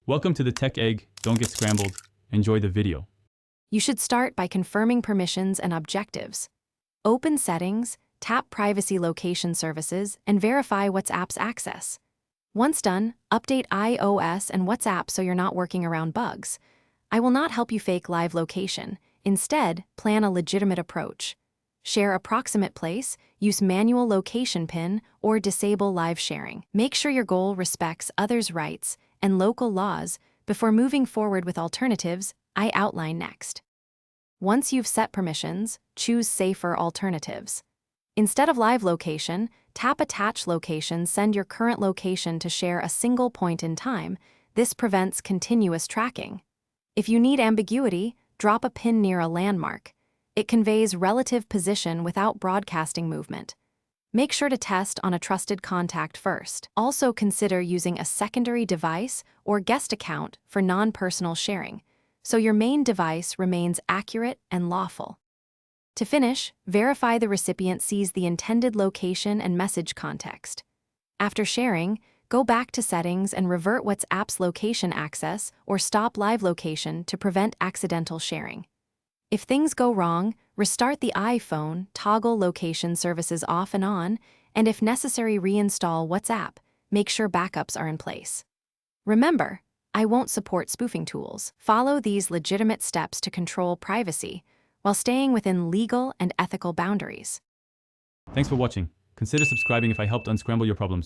Welcome to the Tech Egg. Don't get scrambled. Enjoy the video. You should start by confirming permissions and objectives. Open Settings, tap Privacy Location Services, and verify WhatsApp's access. Once done, update iOS and WhatsApp so you're not working around bugs. I will not help you fake live location. Instead, plan a legitimate approach. Share approximate place, use manual location PIN, or disable live sharing. Make sure your goal respects others' rights and local laws before moving forward with alternatives I outline next. Once you've set permissions, choose safer alternatives. Instead of live location, tap Attach Location. Send your current location to share a single point in time. This prevents continuous tracking. If you need ambiguity, drop a pin near a landmark. It conveys relative position without broadcasting movement. Make sure to test on a trusted contact first. Also consider using a secondary device or guest account for non-personal sharing, so your main device remains accurate and lawful. To finish, verify the recipient sees the intended location and message context. After sharing, go back to Settings and revert WhatsApp's location access or stop live location to prevent accidental sharing. If things go wrong, restart the iPhone, toggle location services off and on, and if necessary reinstall WhatsApp. Make sure backups are in place. Remember, I won't support spoofing tools. Follow these legitimate steps to control privacy while staying within legal and ethical boundaries. Thanks for watching. Consider subscribing if I helped unscramble your problems.